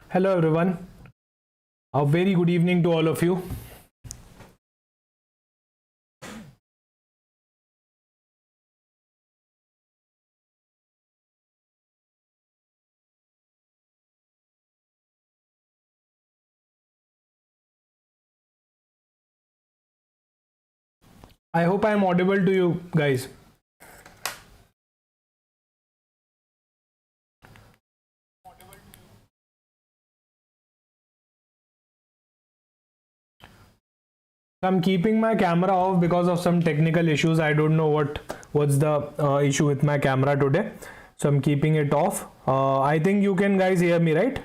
Hello everyone, a very good evening to all of you. I hope I am audible to you guys. I'm keeping my camera off because of some technical issues. I don't know what's the issue with my camera today, so I'm keeping it off. I think you can guys hear me, right?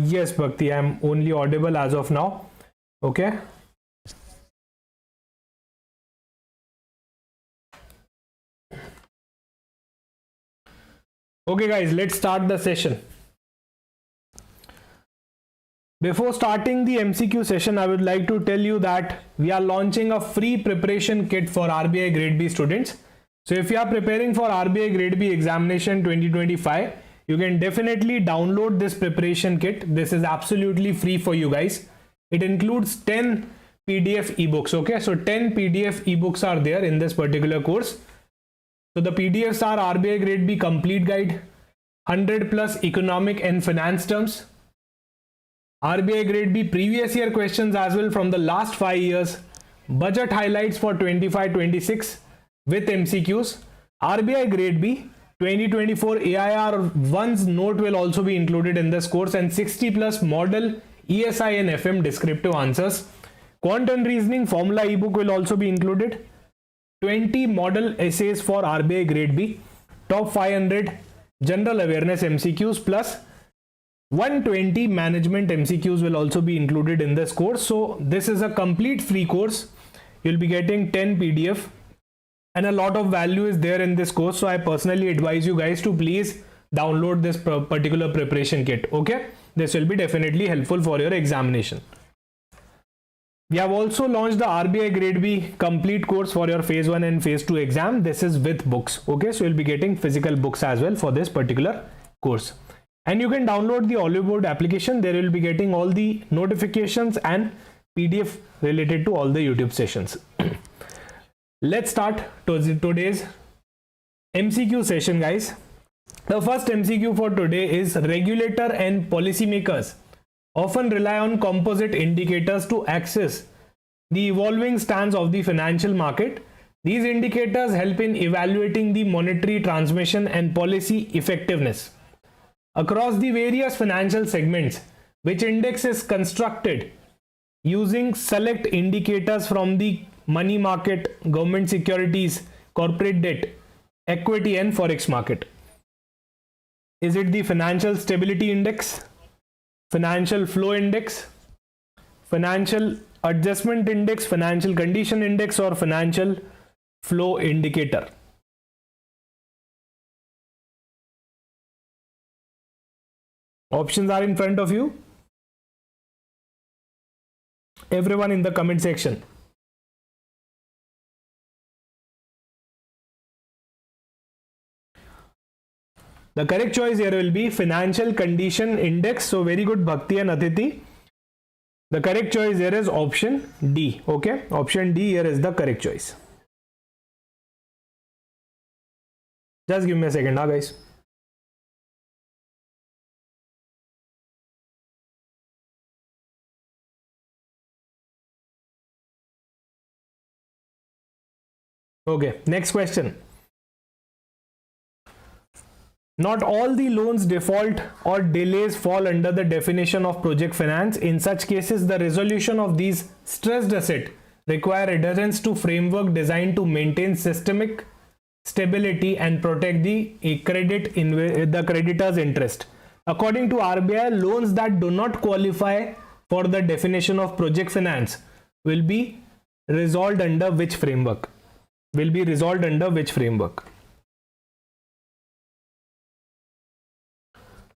Yes, Bhakti, I'm only audible as of now. Okay. Okay guys, let's start the session. Before starting the MCQ session, I would like to tell you that we are launching a free preparation kit for RBI Grade B students. So if you are preparing for RBI Grade B examination 2025, you can definitely download this preparation kit. This is absolutely free for you guys. It includes 10 PDF ebooks. Okay, so 10 PDF ebooks are there in this particular course. So the PDFs are RBI Grade B complete guide, 100 plus economic and finance terms, RBI Grade B previous year questions as well from the last 5 years, budget highlights for 25-26 with MCQs, RBI Grade B 2024 AIR 1's note will also be included in this course, and 60 plus model ESI and FM descriptive answers. Quant and reasoning formula ebook will also be included. 20 model essays for RBI Grade B, top 500 general awareness MCQs plus 120 management MCQs will also be included in this course. So this is a complete free course. You'll be getting 10 PDF and a lot of value is there in this course. So I personally advise you guys to please download this particular preparation kit. Okay, this will be definitely helpful for your examination. We have also launched the RBI Grade B complete course for your phase 1 and phase 2 exam. This is with books. Okay, so you'll be getting physical books as well for this particular course. And you can download the Oliveboard application. There will be getting all the notifications and PDF related to all the YouTube sessions. Let's start today's MCQ session, guys. The first MCQ for today is regulator and policymakers often rely on composite indicators to access the evolving stance of the financial market. These indicators help in evaluating the monetary transmission and policy effectiveness across the various financial segments, which index is constructed using select indicators from the money market, government securities, corporate debt, equity and forex market. Is it the financial stability index, financial flow index, financial adjustment index, financial condition index, or financial flow indicator? Options are in front of you. Everyone in the comment section. The correct choice here will be financial condition index. So very good, Bhakti and Aditi. The correct choice here is option D. Okay, option D here is the correct choice. Just give me a second, guys. Okay, next question. Not all the loans default or delays fall under the definition of project finance. In such cases, the resolution of these stressed assets require adherence to framework designed to maintain systemic stability and protect the creditor's interest. According to RBI, loans that do not qualify for the definition of project finance will be resolved under which framework?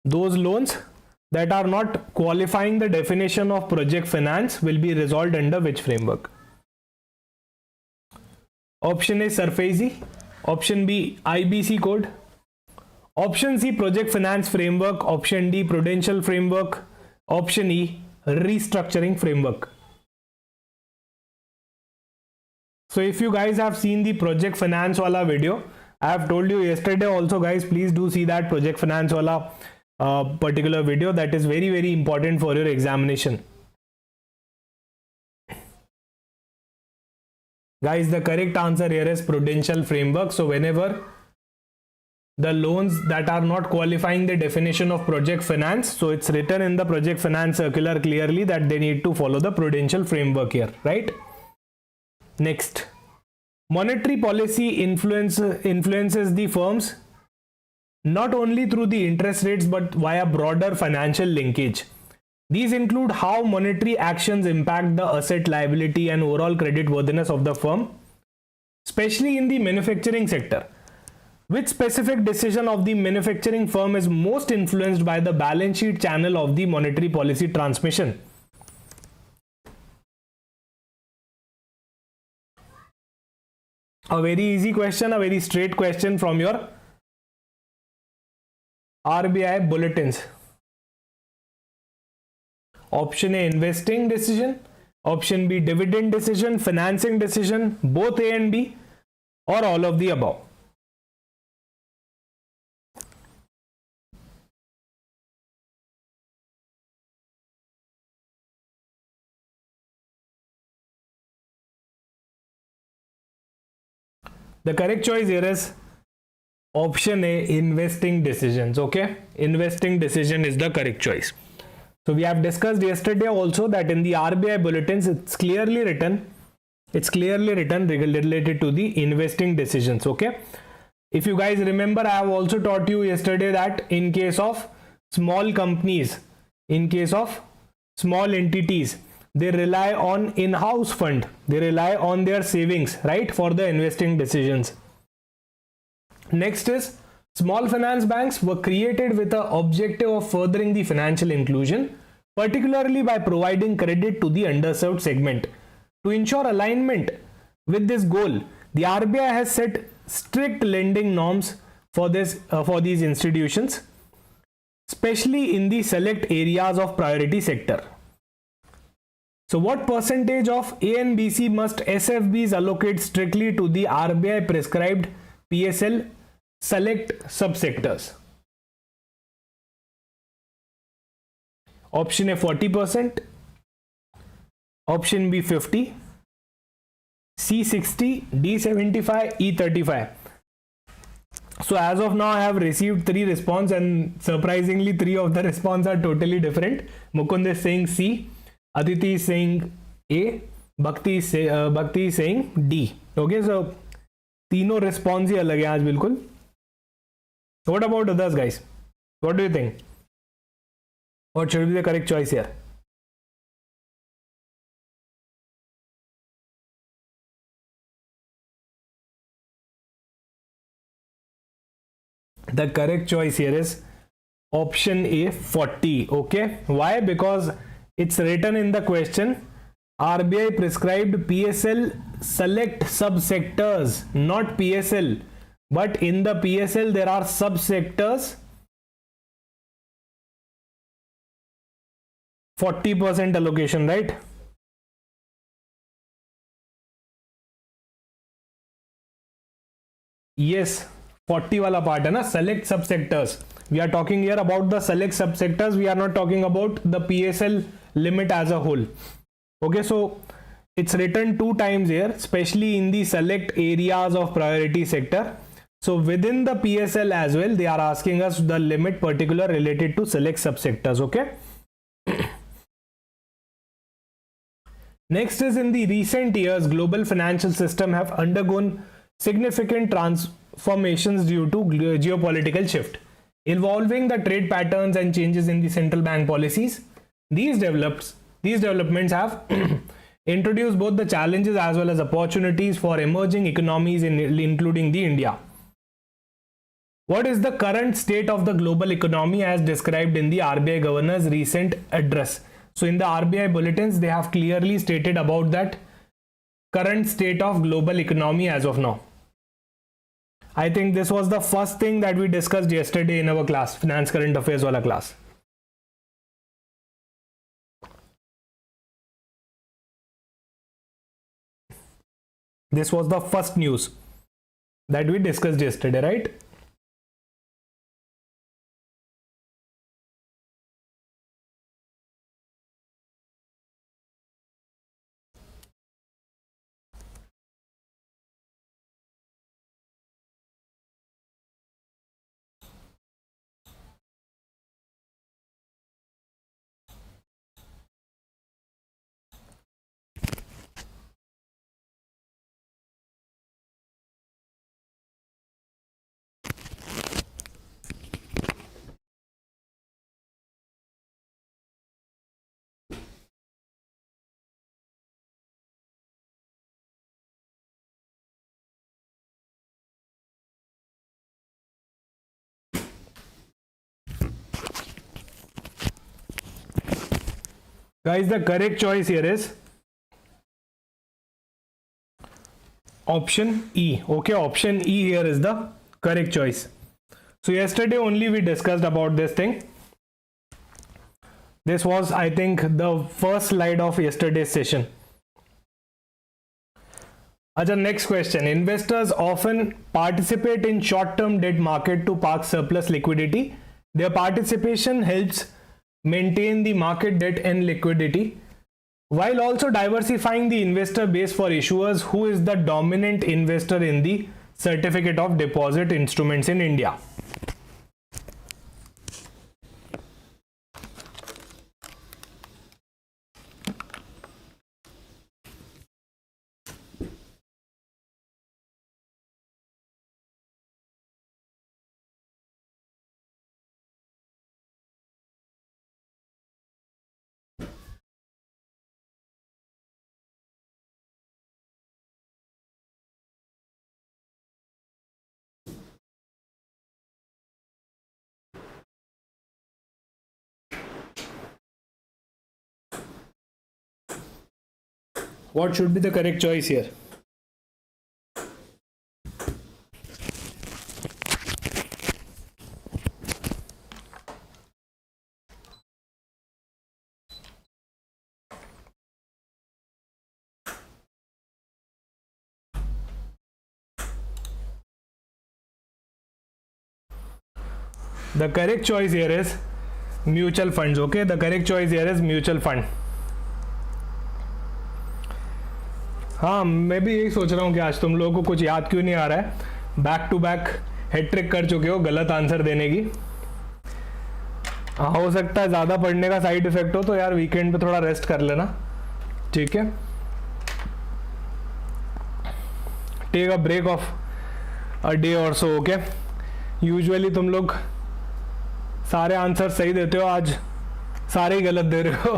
Those loans that are not qualifying the definition of project finance will be resolved under which framework? Option A, SARFAESI. Option B, IBC code. Option C, project finance framework. Option D, prudential framework. Option E, restructuring framework. So if you guys have seen the project finance wala video, I have told you yesterday also, guys, please do see that project finance wala particular video. That is very, very important for your examination. Guys, the correct answer here is prudential framework. So whenever the loans that are not qualifying the definition of project finance, so it's written in the project finance circular clearly that they need to follow the prudential framework here, right? Next, monetary policy influences the firms not only through the interest rates but via broader financial linkage. These include how monetary actions impact the asset, liability and overall credit worthiness of the firm, especially in the manufacturing sector. Which specific decision of the manufacturing firm is most influenced by the balance sheet channel of the monetary policy transmission? A very easy question, a very straight question from your RBI bulletins. Option A, investing decision. Option B, dividend decision, financing decision, both A and B, or all of the above. The correct choice here is option A, investing decisions. Okay, investing decision is the correct choice. So we have discussed yesterday also that in the RBI bulletins it's clearly written related to the investing decisions. Okay, if you guys remember, I have also taught you yesterday that in case of small companies, in case of small entities, they rely on in-house fund, they rely on their savings, right, for the investing decisions. Next is, small finance banks were created with the objective of furthering the financial inclusion, particularly by providing credit to the underserved segment. To ensure alignment with this goal, the RBI has set strict lending norms for these institutions, especially in the select areas of priority sector. So what percentage of A and BC must SFBs allocate strictly to the RBI prescribed PSL select subsectors? Option A 40%, option B 50, C 60, D 75, E 35. So as of now I have received 3 responses and surprisingly 3 of the responses are totally different. Mukund is saying C, Aditi is saying A, Bhakti is saying D. Okay, so तीनों response ही अलग है आज बिल्कुल. What about others, guys? What do you think? What should be the correct choice here? The correct choice here is option A 40. Okay, why? Because it's written in the question, RBI prescribed PSL select subsectors, not PSL, but in the PSL there are subsectors. 40% allocation, right? Yes, 40 wala part hai na, select subsectors. We are talking here about the select subsectors. We are not talking about the PSL limit as a whole. Okay, so it's written 2 times here, especially in the select areas of priority sector. So within the PSL as well, they are asking us the limit particular related to select subsectors. Okay. Next is, in the recent years, global financial system have undergone significant transformations due to geopolitical shift, involving the trade patterns and changes in the central bank policies. These developments have introduced both the challenges as well as opportunities for emerging economies, including the India. What is the current state of the global economy as described in the RBI governor's recent address? So in the RBI bulletins, they have clearly stated about that current state of global economy as of now. I think this was the first thing that we discussed yesterday in our class, finance current affairs wala class. This was the first news that we discussed yesterday, right? Guys, the correct choice here is option E. Okay, option E here is the correct choice. So yesterday only we discussed about this thing. This was, I think, the first slide of yesterday's session. Acha, next question. Investors often participate in short-term debt market to park surplus liquidity. Their participation helps maintain the market debt and liquidity while also diversifying the investor base for issuers who is the dominant investor in the certificate of deposit instruments in India. What should be the correct choice here? The correct choice here is mutual funds. Okay, the correct choice here is mutual fund. हाँ, मैं भी यही सोच रहा हूँ कि आज तुम लोगों को कुछ याद क्यों नहीं आ रहा है. बैक टू बैक हैट्रिक कर चुके हो गलत आंसर देने की. हो सकता है ज़्यादा पढ़ने का साइड इफेक्ट हो, तो यार वीकेंड पे थोड़ा रेस्ट कर लेना, ठीक है. Take a break of a day और सो. ओके, यूजुअली तुम लोग सारे आंसर सही देते हो, आज सारे ही गलत दे रहे हो,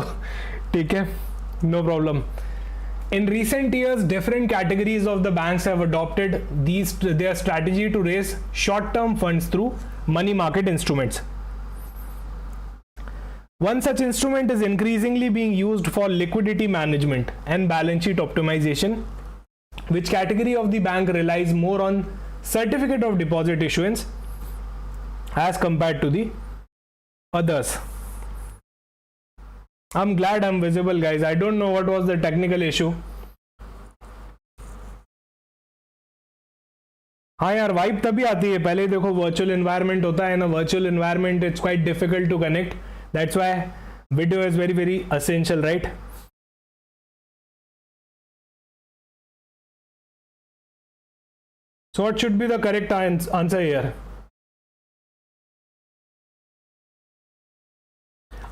ठीक है, no problem. In recent years, different categories of the banks have adopted their strategy to raise short-term funds through money market instruments. One such instrument is increasingly being used for liquidity management and balance sheet optimization. Which category of the bank relies more on certificate of deposit issuance as compared to the others? I'm glad I'm visible, guys. I don't know what was the technical issue. हाँ यार, vibe तभी आती है, पहले देखो virtual environment होता है ना, virtual environment it's quite difficult to connect, that's why video is very very essential, right. So what should be the correct answer here?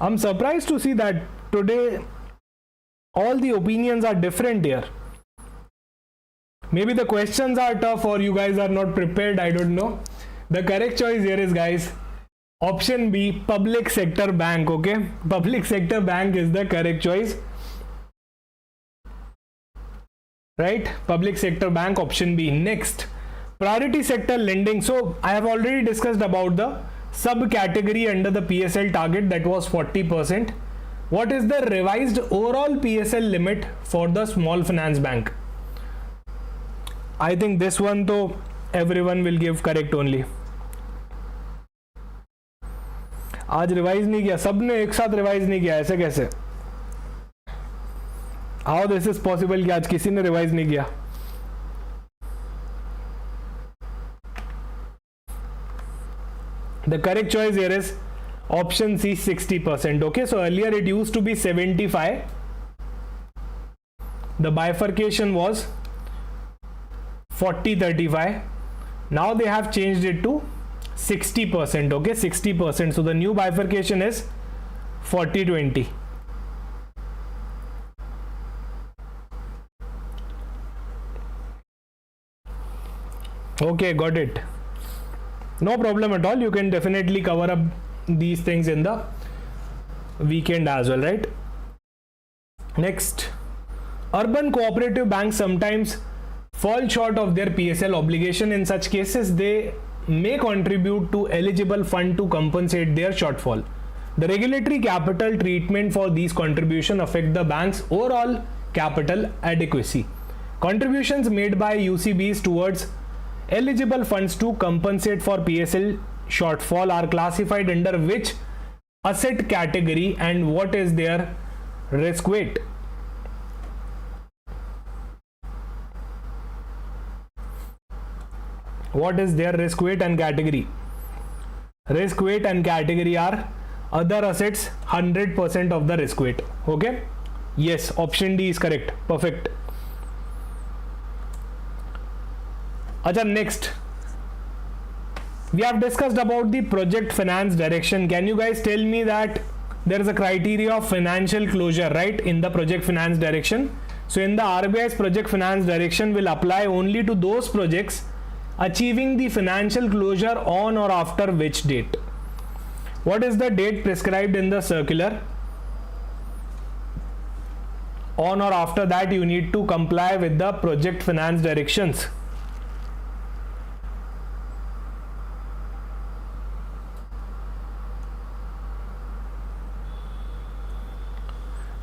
I'm surprised to see that today all the opinions are different here. Maybe the questions are tough or you guys are not prepared, I don't know. The correct choice here is, guys, option B, public sector bank. Okay, public sector bank is the correct choice, right? Public sector bank, option B. Next, priority sector lending. So I have already discussed about the subcategory under the PSL target, that was 40%. What is the revised overall PSL limit for the small finance bank? I think this one, though, everyone will give correct only. आज revise नहीं किया, सबने एक साथ revise नहीं किया, ऐसे कैसे? हाउ दिस इज पॉसिबल कि आज किसी ने रिवाइज नहीं किया? The correct choice here is option C, 60%. Okay, so earlier it used to be 75. The bifurcation was 40-35. Now they have changed it to 60%. Okay, 60%. So the new bifurcation is 40-20. Okay, got it. No problem at all. You can definitely cover up these things in the weekend as well, right? Next, urban cooperative banks sometimes fall short of their PSL obligation. In such cases, they may contribute to eligible fund to compensate their shortfall. The regulatory capital treatment for these contributions affect the bank's overall capital adequacy. Contributions made by UCBs towards eligible funds to compensate for PSL shortfall are classified under which asset category and what is their risk weight? What is their risk weight and category? Risk weight and category are other assets, 100% of the risk weight. Okay, yes, option D is correct. Perfect. Acha, next we have discussed about the project finance direction. Can you guys tell me that there is a criteria of financial closure, right, in the project finance direction? So in the RBI's project finance direction will apply only to those projects achieving the financial closure on or after which date? What is the date prescribed in the circular? On or after that you need to comply with the project finance directions.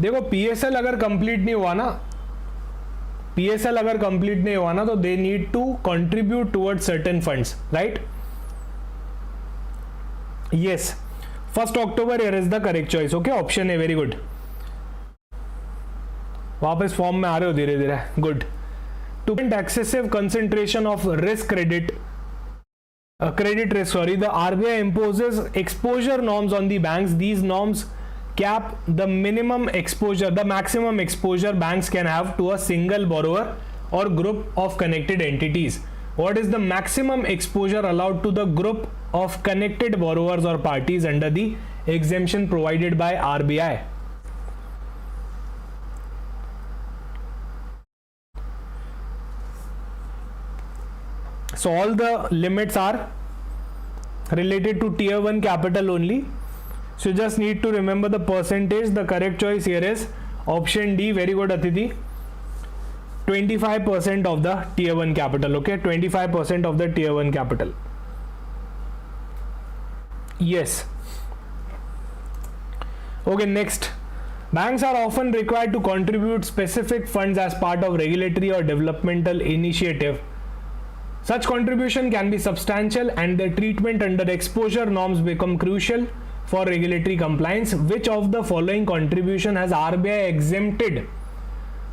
देखो PSL अगर complete नहीं हुआ ना, PSL अगर complete नहीं हुआ ना, तो they need to contribute toward certain funds, right? Yes, 1 October here is the correct choice. Okay, option है, वेरी गुड. वापस फॉर्म में आ रहे हो धीरे धीरे, good. To prevent excessive concentration of risk credit risk, sorry, the RBI imposes exposure norms on the banks. These norms cap the maximum exposure banks can have to a single borrower or group of connected entities. What is the maximum exposure allowed to the group of connected borrowers or parties under the exemption provided by RBI? So all the limits are related to tier 1 capital only. So you just need to remember the percentage. The correct choice here is option D. Very good, Atiti. 25% of the tier 1 capital. Okay, 25% of the tier 1 capital. Yes. Okay, next. Banks are often required to contribute specific funds as part of regulatory or developmental initiative. Such contribution can be substantial and their treatment under exposure norms become crucial for regulatory compliance. Which of the following contribution has RBI exempted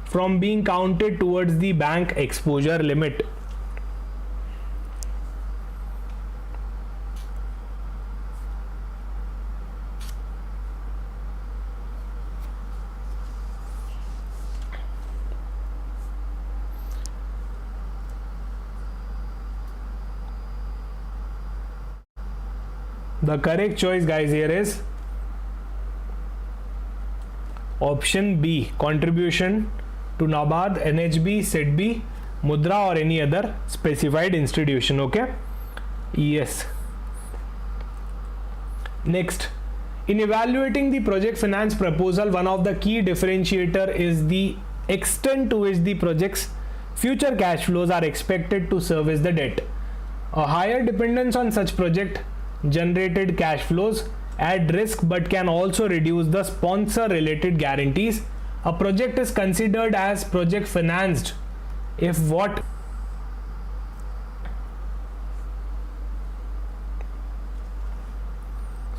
from being counted towards the bank exposure limit? The correct choice, guys, here is option B, contribution to NABARD, NHB, SEBI, Mudra or any other specified institution. Okay, yes. Next, in evaluating the project finance proposal, one of the key differentiator is the extent to which the project's future cash flows are expected to service the debt. A higher dependence on such project generated cash flows add risk but can also reduce the sponsor related guarantees. A project is considered as project financed if what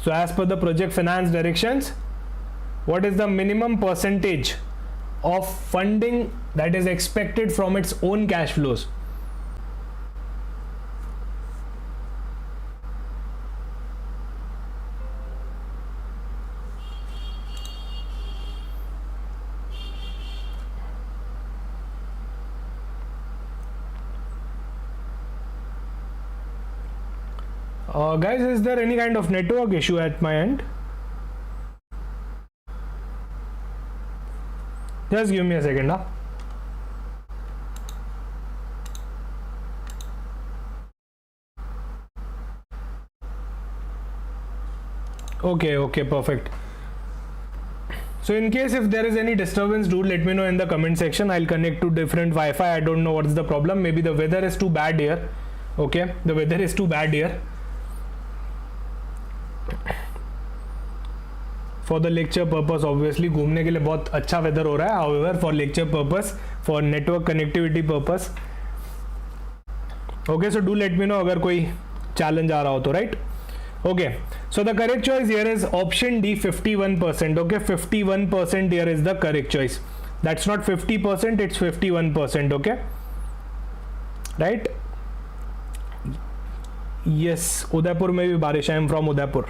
So as per the project finance directions, what is the minimum percentage of funding that is expected from its own cash flows? Guys, is there any kind of network issue at my end? Just give me a second. Okay, perfect. So in case if there is any disturbance, do let me know in the comment section. I'll connect to different Wi-Fi. I don't know what's the problem. Maybe the weather is too bad here. Okay, the weather is too bad here. For the lecture purpose, obviously घूमने के लिए बहुत अच्छा weather हो रहा है. However, for lecture purpose, for network connectivity purpose, okay, so do let me know अगर कोई challenge आ रहा हो तो, right? Okay, so the correct choice here is option D, 51%. Okay, 51% here is the correct choice. That's not 50%, it's 51%. Okay, right? Yes, Udaipur में भी बारिश है. I am from Udaipur.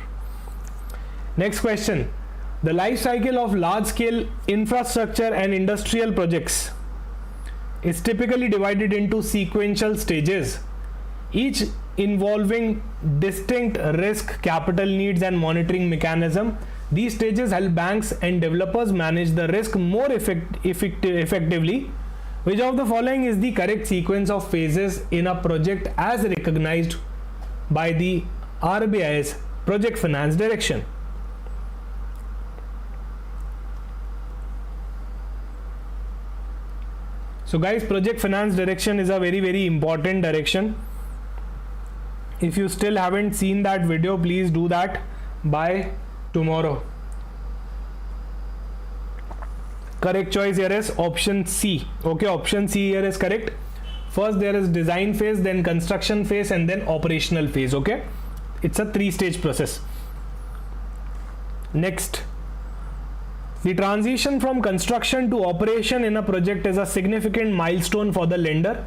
Next question. The life cycle of large scale infrastructure and industrial projects is typically divided into sequential stages, each involving distinct risk, capital needs and monitoring mechanism. These stages help banks and developers manage the risk more effectively. Which of the following is the correct sequence of phases in a project as recognized by the RBI's project finance direction? So guys, project finance direction is a very important direction. If you still haven't seen that video, please do that by tomorrow. Correct choice here is option C. Okay, option C here is correct. First there is design phase, then construction phase and then operational phase. Okay, it's a 3-stage process. Next, the transition from construction to operation in a project is a significant milestone for the lender.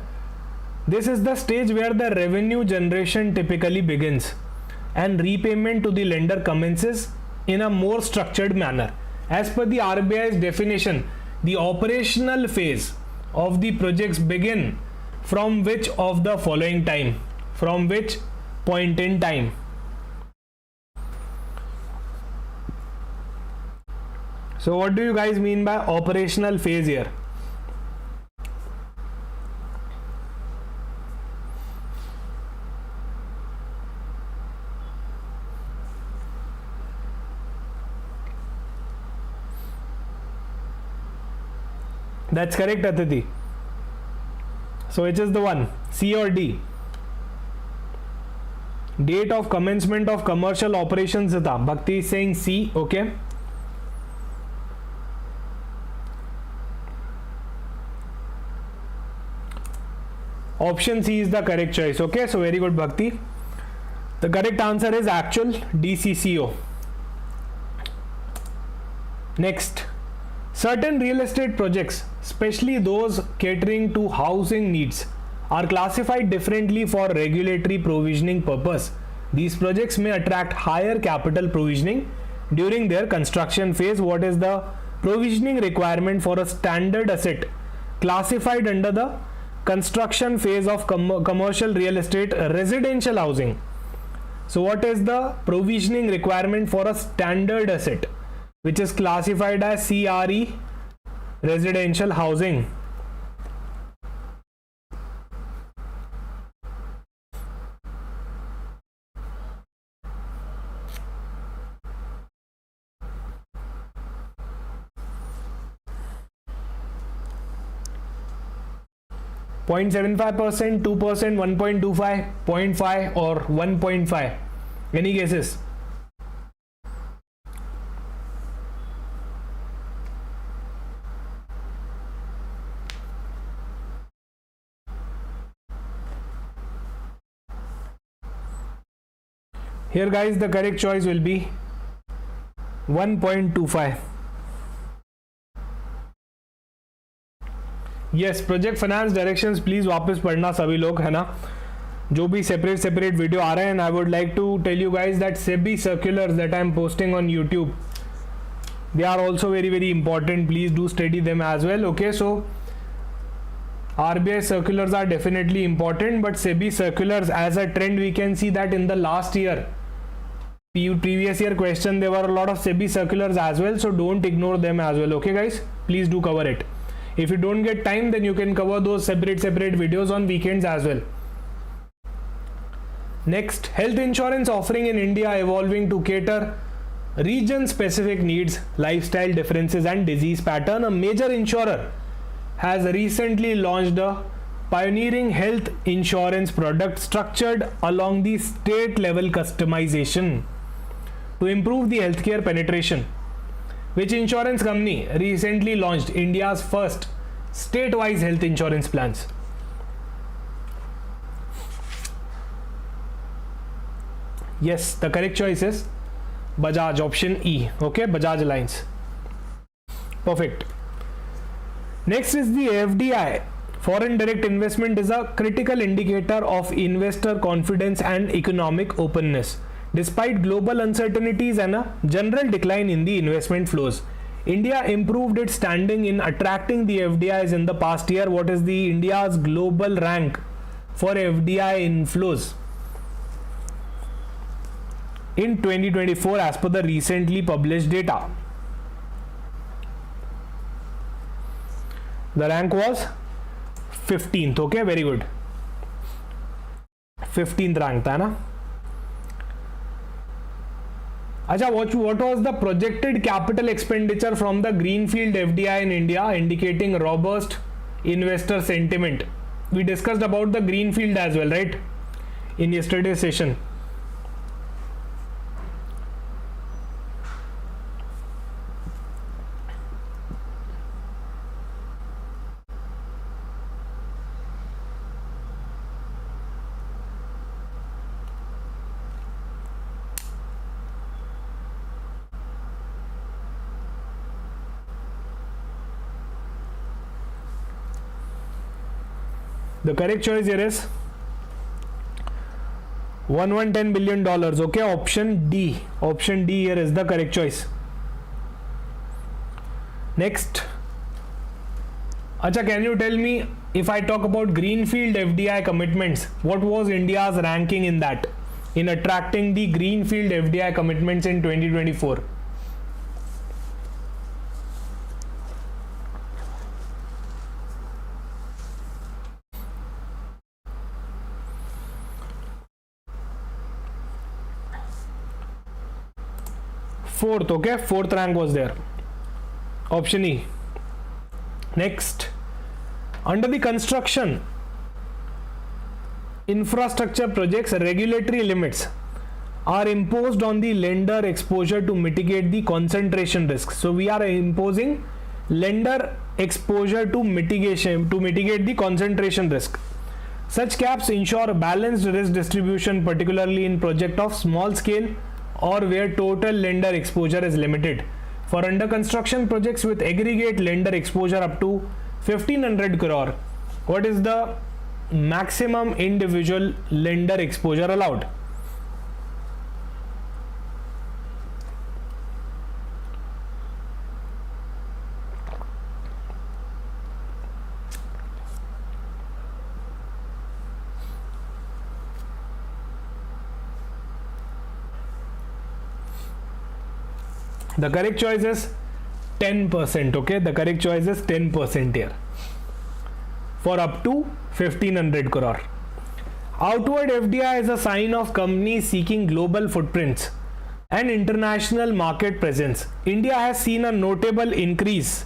This is the stage where the revenue generation typically begins and repayment to the lender commences in a more structured manner. As per the RBI's definition, the operational phase of the projects begin from which of the following time? From which point in time? So what do you guys mean by operational phase here? That's correct, Atiti. So which is the one? C or D? Date of commencement of commercial operations. Bhakti is saying C. Okay. Option C is the correct choice. Okay, so very good, Bhakti. The correct answer is actual DCCO. Next, certain real estate projects, especially those catering to housing needs, are classified differently for regulatory provisioning purpose. These projects may attract higher capital provisioning during their construction phase. What is the provisioning requirement for a standard asset classified under the construction phase of commercial real estate residential housing? So what is the provisioning requirement for a standard asset which is classified as CRE residential housing? Point 0.75%, 2%, 1.25, 0.5 or 1.5. Any guesses? Here guys, the correct choice will be 1.25. Yes, project finance directions please वापस पढ़ना सभी लोग, है ना, जो भी separate video आ रहे हैं. And I would like to tell you guys that SEBI circulars that I am posting on YouTube, they are also very important. Please do study them as well. Okay, so RBI circulars are definitely important, but SEBI circulars as a trend, we can see that in the last year, previous year question, there were a lot of SEBI circulars as well, so don't ignore them as well. Okay guys, please do cover it. If you don't get time, then you can cover those separate videos on weekends as well. Next, health insurance offering in India evolving to cater region specific needs, lifestyle differences and disease pattern. A major insurer has recently launched a pioneering health insurance product structured along the state level customization to improve the healthcare penetration. Which insurance company recently launched India's first state-wise health insurance plans? Yes, the correct choice is Bajaj, option E. Okay, Bajaj Alliance. Perfect. Next is the FDI. Foreign direct investment is a critical indicator of investor confidence and economic openness. Despite global uncertainties and a general decline in the investment flows, India improved its standing in attracting the FDIs in the past year. What is the India's global rank for FDI inflows in 2024 as per the recently published data? The rank was 15th. Okay, very good. 15th rank था ना. अच्छा, what was the projected capital expenditure from the greenfield FDI in India, indicating robust investor sentiment? We discussed about the greenfield as well, right, in yesterday's session. The correct choice here is $110 billion. Okay, option D. Option D here is the correct choice. Next. Acha, can you tell me, if I talk about greenfield FDI commitments, what was India's ranking in that, in attracting the greenfield FDI commitments in 2024? Fourth. Okay, fourth rank was there. Option E. Next, under the construction infrastructure projects, regulatory limits are imposed on the lender exposure to mitigate the concentration risk. So we are imposing lender exposure to mitigate the concentration risk. Such caps ensure balanced risk distribution, particularly in project of small scale or where total lender exposure is limited. For under construction projects with aggregate lender exposure up to 1500 crore, what is the maximum individual lender exposure allowed? The correct choice is 10%. Okay, the correct choice is 10% here for up to 1500 crore. Outward FDI is a sign of companies seeking global footprints and international market presence. India has seen a notable increase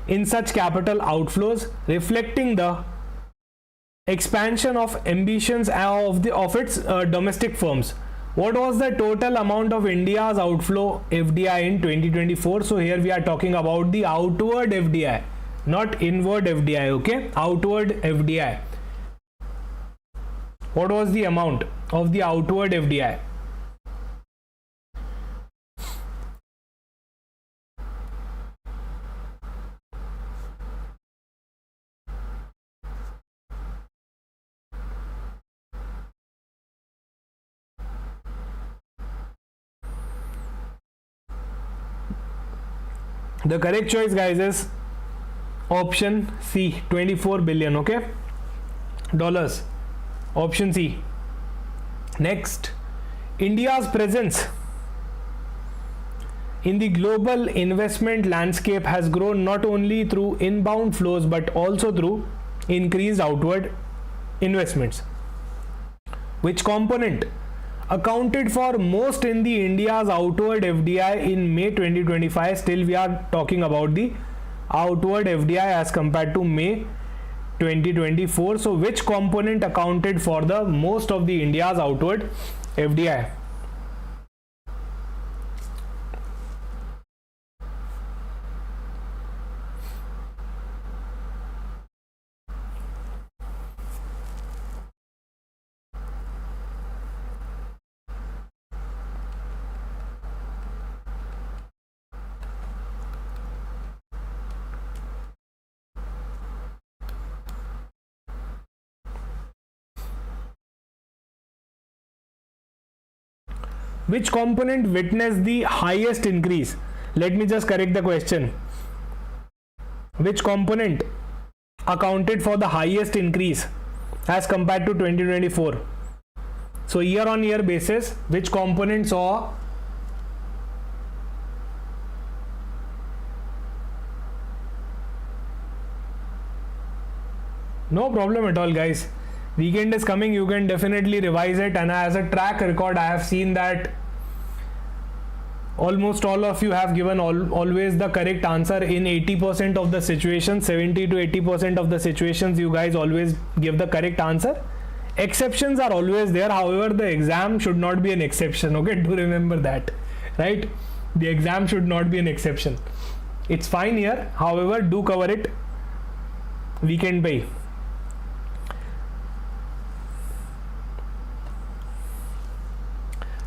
in such capital outflows, reflecting the expansion of ambitions of its domestic firms. What was the total amount of India's outflow FDI in 2024? So here we are talking about the outward FDI, not inward FDI. Okay, outward FDI. What was the amount of the outward FDI? The correct choice, guys, is option C, 24 billion. Okay, dollars. Option C. Next, India's presence in the global investment landscape has grown not only through inbound flows but also through increased outward investments. Which component accounted for most in the India's outward FDI in May 2025? Still we are talking about the outward FDI as compared to May 2024. So which component accounted for the most of the India's outward FDI? Which component witnessed the highest increase? Let me just correct the question. Which component accounted for the highest increase as compared to 2024? So year on year basis, which component saw no problem at all, guys. Weekend is coming, you can definitely revise it, and as a track record I have seen that almost all of you have given always the correct answer in 80% of the situations. 70 to 80% of the situations you guys always give the correct answer. Exceptions are always there, however the exam should not be an exception. Okay, do remember that, right? The exam should not be an exception. It's fine here, however do cover it weekend by.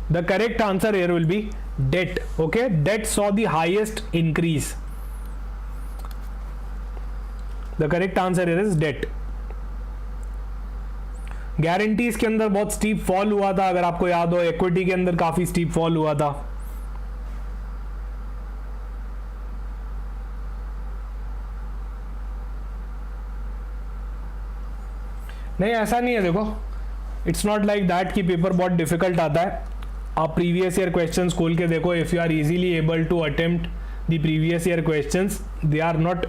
The correct answer here will be debt. Okay, debt saw the highest increase. The correct answer here is debt. Guarantees के अंदर बहुत steep fall हुआ था, अगर आपको याद हो, equity के अंदर काफी स्टीप फॉल हुआ था. नहीं ऐसा नहीं है, देखो इट्स नॉट लाइक दैट कि पेपर बहुत डिफिकल्ट आता है. आप प्रीवियस ईयर क्वेश्चंस खोल के देखो, if you are easily able to attempt the previous year questions, they are not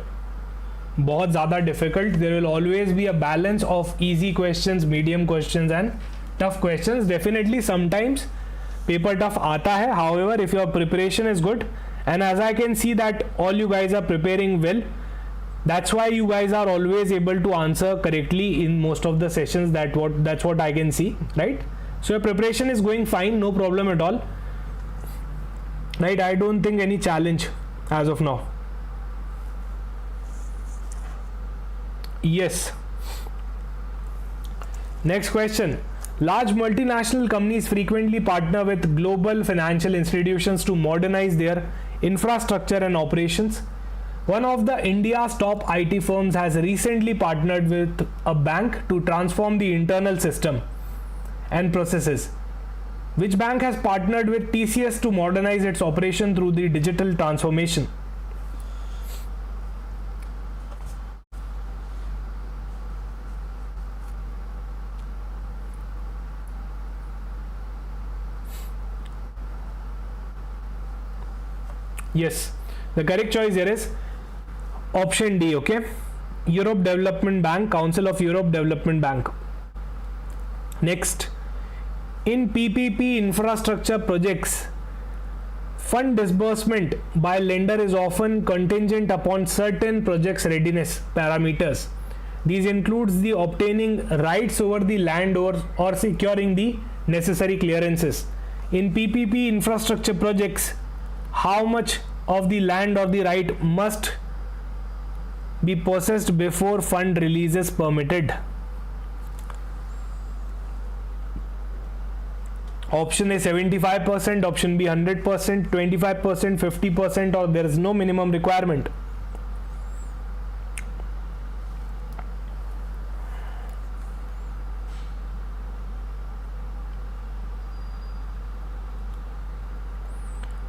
बहुत ज़्यादा difficult. There will always be a balance of easy questions, medium questions and tough questions. Definitely sometimes paper tough आता है, however if your preparation is good and as I can see that all you guys are preparing well, that's why you guys are always able to answer correctly in most of the sessions. That's what I can see, right? So your preparation is going fine, no problem at all, right? I don't think any challenge as of now. Yes. Next question. Large multinational companies frequently partner with global financial institutions to modernize their infrastructure and operations. One of the India's top IT firms has recently partnered with a bank to transform the internal system and processes. Which bank has partnered with TCS to modernize its operation through the digital transformation? Yes, the correct choice here is option D. Okay, Europe Development Bank, Council of Europe Development Bank. Next, in PPP infrastructure projects, fund disbursement by lender is often contingent upon certain projects readiness parameters. These includes the obtaining rights over the land or securing the necessary clearances. In PPP infrastructure projects, how much of the land or the right must be possessed before fund release is permitted? Option A 75%, option B 100%, 25%, 50%, or there is no minimum requirement.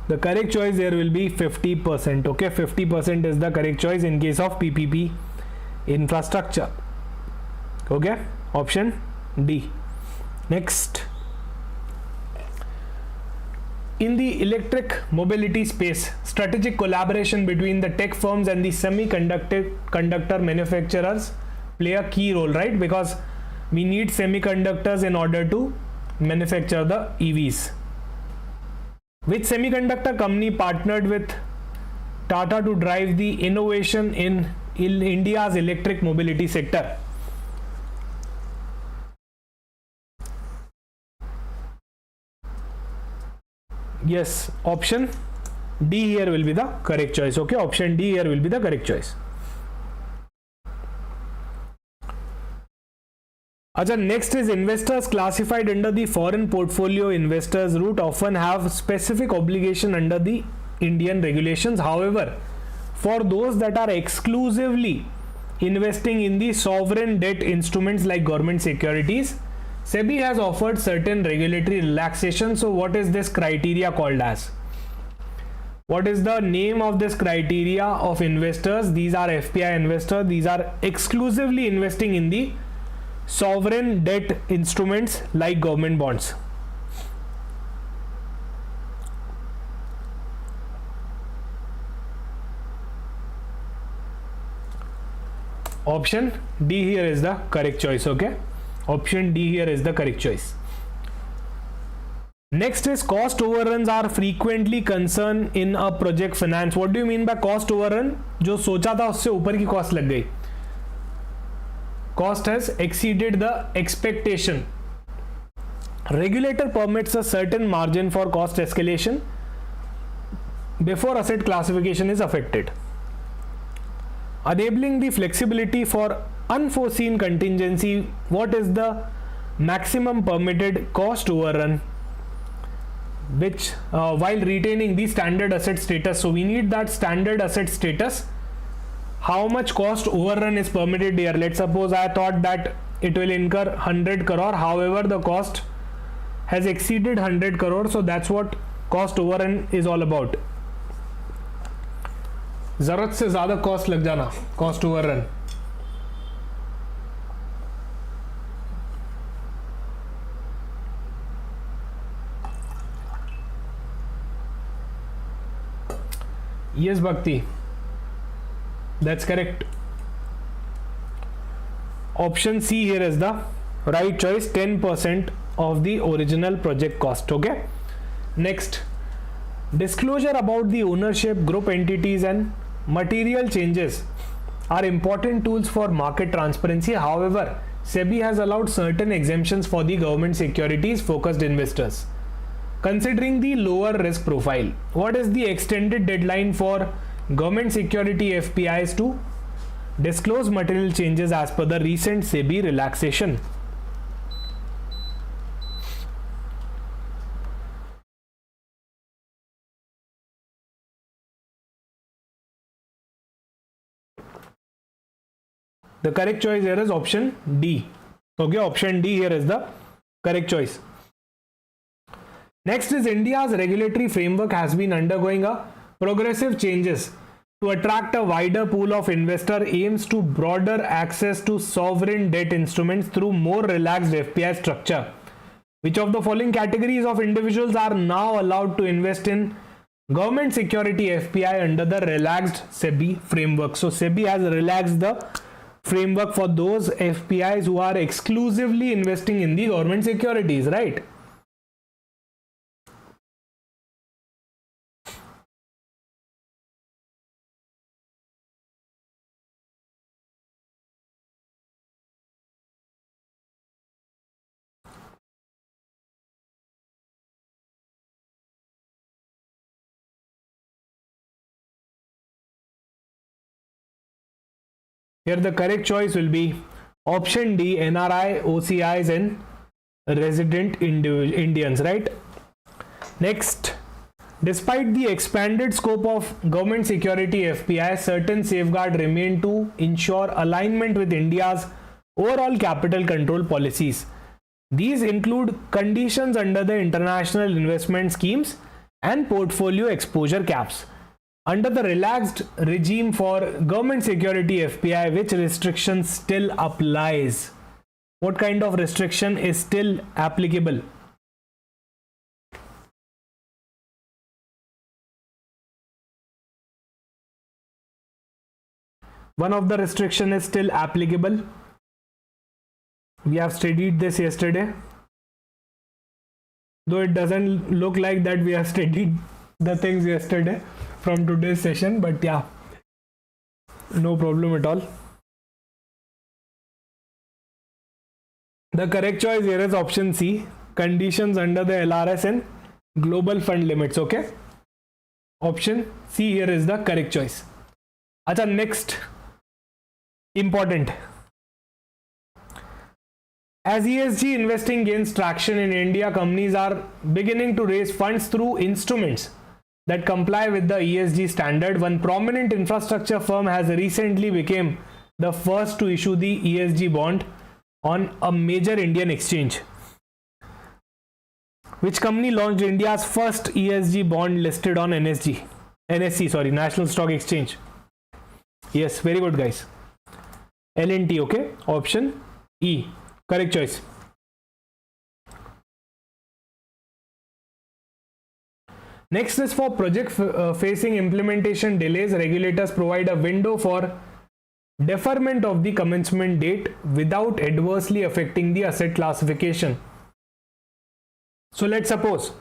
The correct choice there will be 50%. Okay, 50% is the correct choice in case of PPP infrastructure. Okay, option D. Next, in the electric mobility space, strategic collaboration between the tech firms and the semiconductor manufacturers play a key role, right? Because we need semiconductors in order to manufacture the EVs. Which semiconductor company partnered with Tata to drive the innovation in India's electric mobility sector? Yes, option D here will be the correct choice. Okay, option D here will be the correct choice. Acha, next is investors classified under the foreign portfolio investors route often have specific obligation under the Indian regulations. However, for those that are exclusively investing in the sovereign debt instruments like government securities, SEBI has offered certain regulatory relaxation. So what is this criteria called as? What is the name of this criteria of investors? These are FPI investors. These are exclusively investing in the sovereign debt instruments like government bonds. Option D here is the correct choice. Okay, option D here is the correct choice. Next is cost overruns are frequently concern in a project finance. What do you mean by cost overrun? जो सोचा था उससे ऊपर की cost लग गई. Cost has exceeded the expectation. Regulator permits a certain margin for cost escalation before asset classification is affected, enabling the flexibility for unforeseen contingency. What is the maximum permitted cost overrun which while retaining the standard asset status? So we need that standard asset status. How much cost overrun is permitted here? Let's suppose I thought that it will incur 100 crore, however the cost has exceeded 100 crore. So that's what cost overrun is all about. जरूरत से ज़्यादा cost लग जाना, cost overrun. Yes, Bhakti, that's correct. Option C here is the right choice, 10% of the original project cost. Okay, next, disclosure about the ownership, group entities and material changes are important tools for market transparency. However, SEBI has allowed certain exemptions for the government securities focused investors, considering the lower risk profile. What is the extended deadline for government security FPIs to disclose material changes as per the recent SEBI relaxation? The correct choice here is option D. Okay, option D here is the correct choice. Next is India's regulatory framework has been undergoing a progressive changes to attract a wider pool of investor, aims to broader access to sovereign debt instruments through more relaxed FPI structure. Which of the following categories of individuals are now allowed to invest in government security FPI under the relaxed SEBI framework? So SEBI has relaxed the framework for those FPIs who are exclusively investing in the government securities, right? Here the correct choice will be option D, NRI, OCIs and resident Indians, right? Next, despite the expanded scope of government security FPI, certain safeguards remain to ensure alignment with India's overall capital control policies. These include conditions under the international investment schemes and portfolio exposure caps. Under the relaxed regime for government security FPI, which restriction still applies? What kind of restriction is still applicable? One of the restriction is still applicable. We have studied this yesterday. Though it doesn't look like that we have studied the things yesterday from today's session, but yeah, no problem at all. The correct choice here is option C, conditions under the LRS and global fund limits. Okay, option C here is the correct choice. Acha, next important. As ESG investing gains traction in India, companies are beginning to raise funds through instruments that comply with the ESG standard. One prominent infrastructure firm has recently become the first to issue the ESG bond on a major Indian exchange. Which company launched India's first ESG bond listed on NSE, National Stock Exchange? Yes, very good guys. L&T, okay? Option E, correct choice. Next is for project facing implementation delays. Regulators provide a window for deferment of the commencement date without adversely affecting the asset classification. So let's suppose,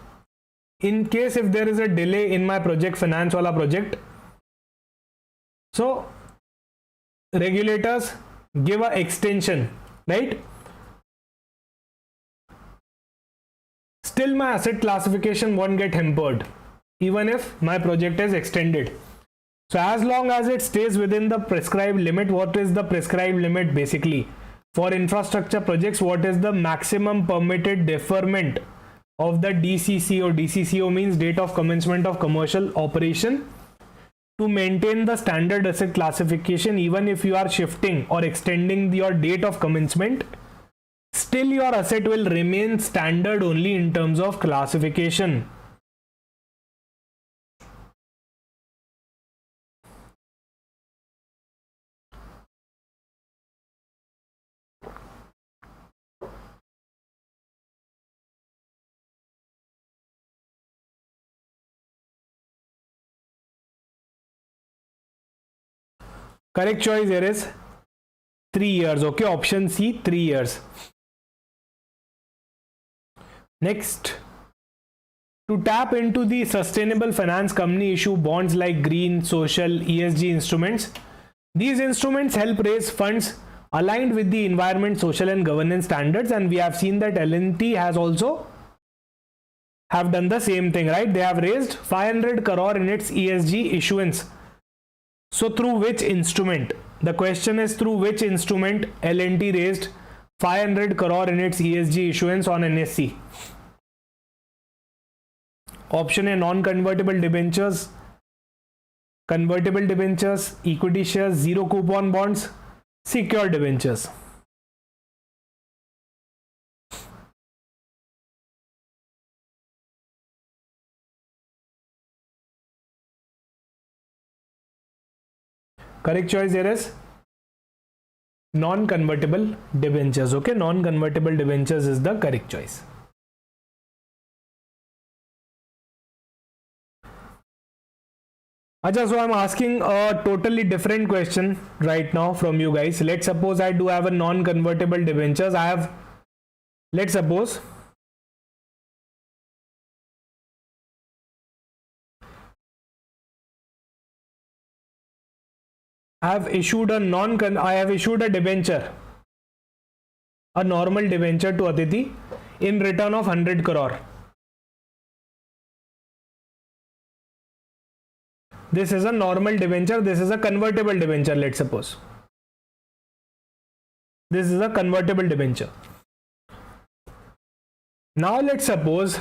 in case if there is a delay in my project, finance wala project, so regulators give a extension, right? Still my asset classification won't get hampered even if my project is extended. So as long as it stays within the prescribed limit. What is the prescribed limit? Basically for infrastructure projects, what is the maximum permitted deferment of the DCCO? DCCO means date of commencement of commercial operation, to maintain the standard asset classification. Even if you are shifting or extending your date of commencement, still your asset will remain standard only in terms of classification. Correct choice here is 3 years. Okay, option C, 3 years. Next, to tap into the sustainable finance, company issue bonds like green, social, ESG instruments. These instruments help raise funds aligned with the environment, social and governance standards, and we have seen that L&T has also have done the same thing, right? They have raised 500 crore in its ESG issuance. So through which instrument? The question is through which instrument L&T raised 500 crore in its ESG issuance on NSE? Option A, non-convertible debentures, convertible debentures, equity shares, zero coupon bonds, secured debentures. Correct choice here is non-convertible debentures. Okay, non-convertible debentures is the correct choice. Acha, so I'm asking a totally different question right now from you guys. Let's suppose I do have a non-convertible debentures. Let's suppose I have issued a debenture, a normal debenture to Aditi in return of 100 crore. This is a normal debenture, this is a convertible debenture, let's suppose. This is a convertible debenture. Now let's suppose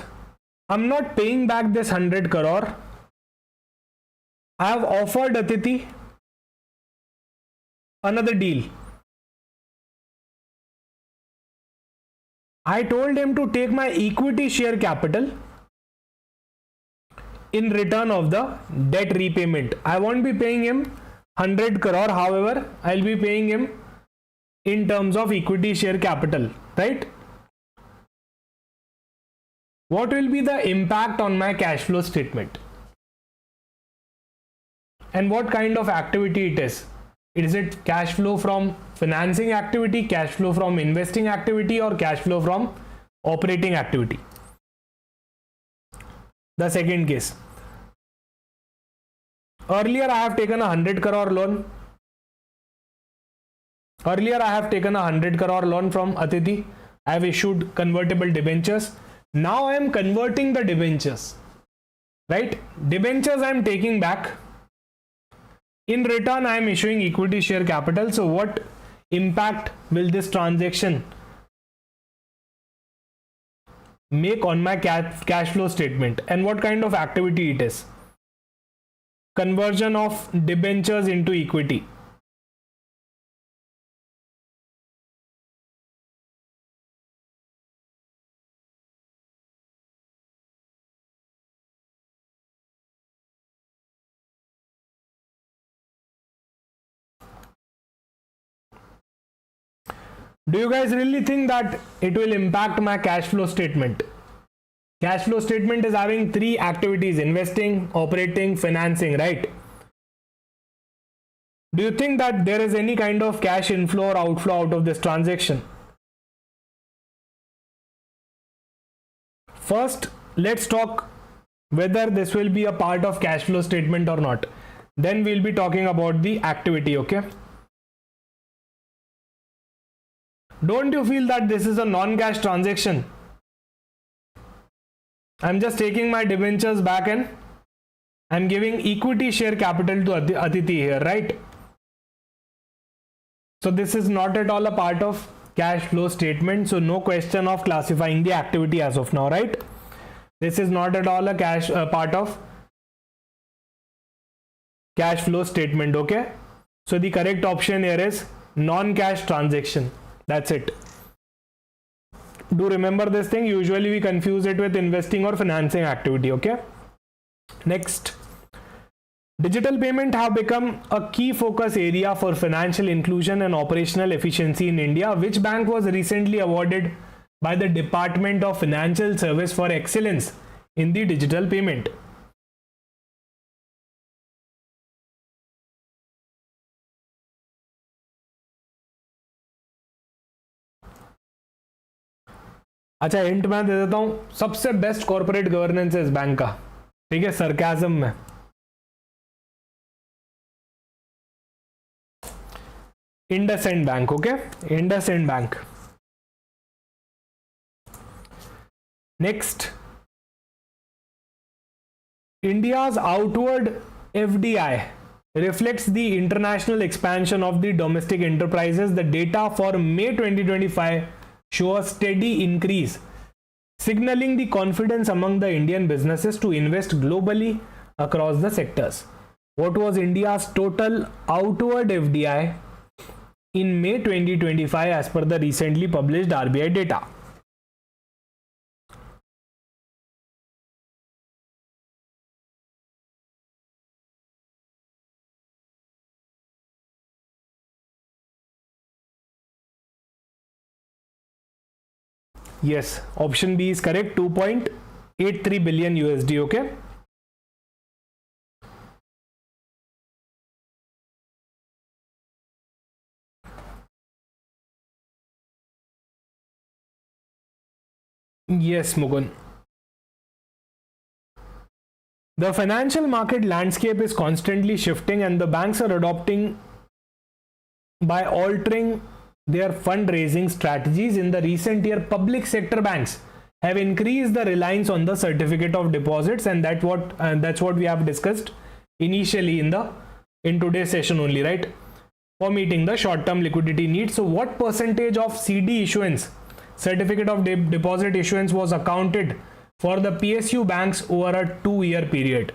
I'm not paying back this 100 crore. I have offered Aditi another deal. I told him to take my equity share capital in return of the debt repayment. I won't be paying him 100 crore, however, I'll be paying him in terms of equity share capital, right? What will be the impact on my cash flow statement? And what kind of activity it is? Is it cash flow from financing activity, cash flow from investing activity, or cash flow from operating activity? The second case. Earlier I have taken a 100 crore loan. Earlier I have taken a 100 crore loan from Atiti. I have issued convertible debentures. Now I am converting the debentures, right? Debentures I am taking back. In return, I am issuing equity share capital. So what impact will this transaction make on my cash flow statement, and what kind of activity it is? Conversion of debentures into equity. Do you guys really think that it will impact my cash flow statement? Cash flow statement is having three activities: investing, operating, financing, right? Do you think that there is any kind of cash inflow or outflow out of this transaction? First, let's talk whether this will be a part of cash flow statement or not. Then we'll be talking about the activity, okay? Don't you feel that this is a non-cash transaction? I'm just taking my debentures back and I'm giving equity share capital to Aditi here, right? So this is not at all a part of cash flow statement. So no question of classifying the activity as of now, right? This is not at all a part of cash flow statement, okay? So the correct option here is non-cash transaction. That's it. Do remember this thing. Usually we confuse it with investing or financing activity, okay? Next. Digital payment have become a key focus area for financial inclusion and operational efficiency in India. Which bank was recently awarded by the Department of Financial Service for excellence in the digital payment? अच्छा, hint मैं दे देता हूं, सबसे best corporate governance है इस bank का, ठीक है, सरकाजम में। IndusInd bank, okay, IndusInd bank. Next, India's outward FDI reflects the international expansion of the domestic enterprises. The data for May 2025 show a steady increase, signaling the confidence among the Indian businesses to invest globally across the sectors. What was India's total outward FDI in May 2025 as per the recently published RBI data? Yes, option B is correct, 2.83 billion USD, okay? Yes, Mugun. The financial market landscape is constantly shifting and the banks are adopting by altering their fundraising strategies. In the recent year, public sector banks have increased the reliance on the certificate of deposits, and that's what we have discussed initially in today's session only, right? For meeting the short-term liquidity needs. So what percentage of CD issuance, certificate of deposit issuance, was accounted for the PSU banks over a 2-year period?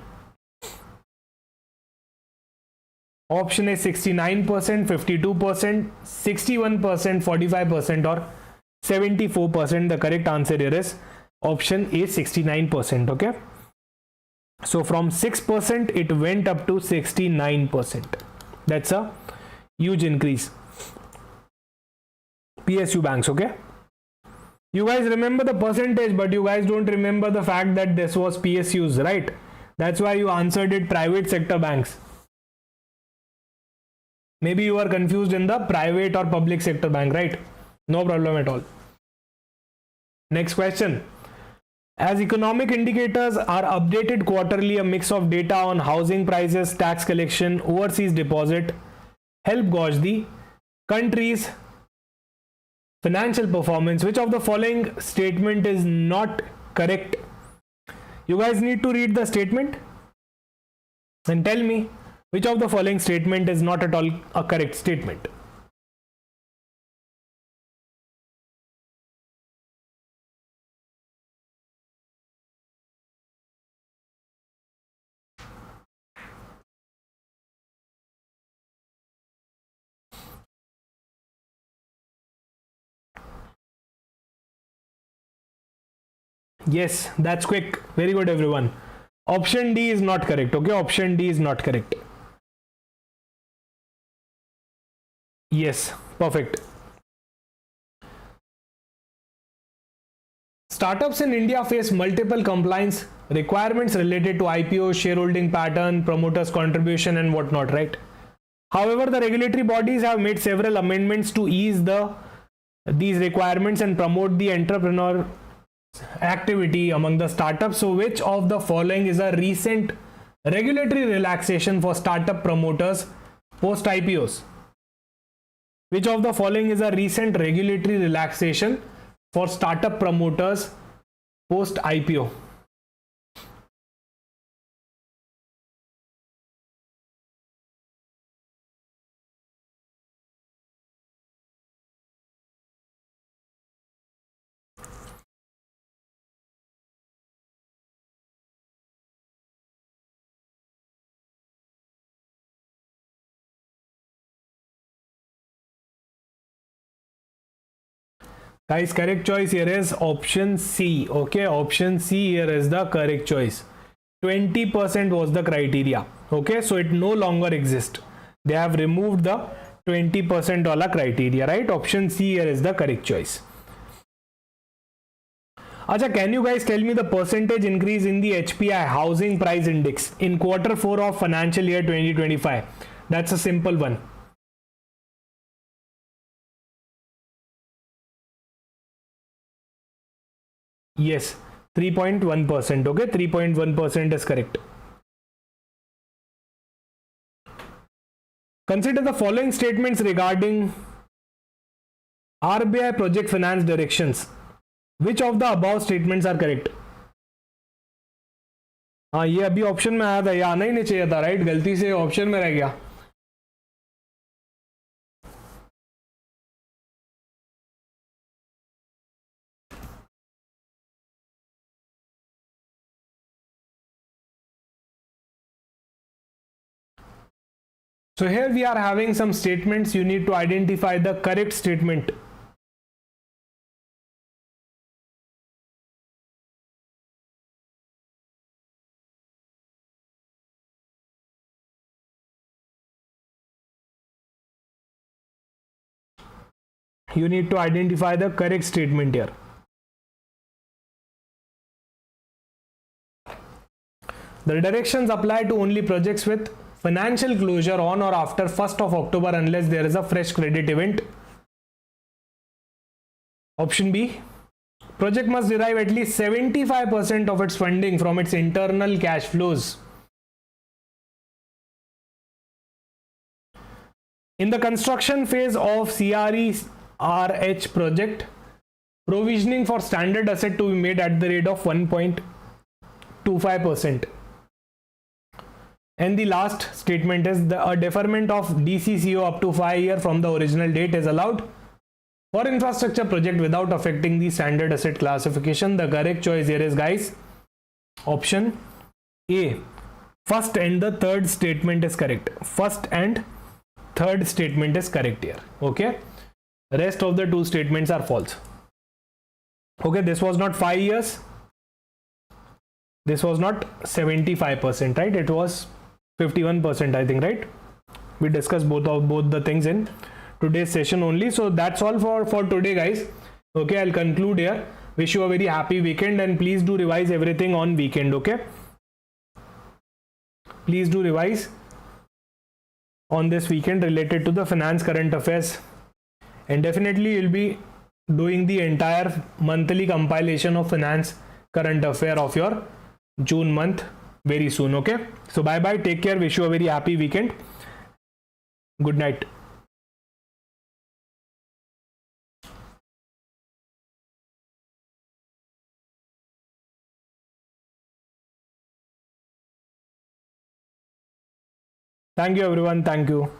Option is 69%, 52%, 61%, 45%, or 74%. The correct answer here is option A, 69%. Okay. So from 6% it went up to 69%. That's a huge increase. PSU banks, okay? You guys remember the percentage, but you guys don't remember the fact that this was PSUs, right? That's why you answered it private sector banks. Maybe you are confused in the private or public sector bank, right? No problem at all. Next question. As economic indicators are updated quarterly, a mix of data on housing prices, tax collection, overseas deposit help gauge the country's financial performance. Which of the following statement is not correct? You guys need to read the statement and tell me which of the following statement is not at all a correct statement. Yes, that's quick. Very good, everyone. Option D is not correct. Okay, option D is not correct. Yes, perfect. Startups in India face multiple compliance requirements related to IPO, shareholding pattern, promoters' contribution, and whatnot, right? However, the regulatory bodies have made several amendments to ease these requirements and promote the entrepreneur activity among the startups. So which of the following is a recent regulatory relaxation for startup promoters post IPOs? Which of the following is a recent regulatory relaxation for startup promoters post IPO? Guys, correct choice here is option C. Okay, option C here is the correct choice. 20% was the criteria. Okay, so it no longer exists. They have removed the 20% wala criteria, right? Option C here is the correct choice. Acha, can you guys tell me the percentage increase in the HPI housing price index in quarter 4 of financial year 2025? That's a simple one. Yes, 3.1%. Okay, 3.1% is correct. Consider the following statements regarding RBI project finance directions. Which of the above statements are correct? हाँ, ये अभी option में आया था, ये आना ही नहीं चाहिए था, राइट? गलती से ऑप्शन में रह गया. So here we are having some statements. You need to identify the correct statement. You need to identify the correct statement here. The directions apply to only projects with financial closure on or after 1st of October unless there is a fresh credit event. Option B. Project must derive at least 75% of its funding from its internal cash flows. In the construction phase of CRE-RH project, provisioning for standard asset to be made at the rate of 1.25%. And the last statement is a deferment of DCCO up to 5 years from the original date is allowed for infrastructure project without affecting the standard asset classification. The correct choice here is, guys, option A. First and the third statement is correct. First and third statement is correct here. Okay. Rest of the two statements are false. Okay. This was not 5 years. This was not 75%, right? It was 51%, I think, right? We discussed both the things in today's session only. So that's all for today, guys. Okay, I'll conclude here. Wish you a very happy weekend, and please do revise everything on weekend. Okay, please do revise on this weekend related to the finance current affairs, and definitely you'll be doing the entire monthly compilation of finance current affair of your June month very soon. Okay, so bye bye, take care, wish you a very happy weekend, good night. Thank you everyone, thank you.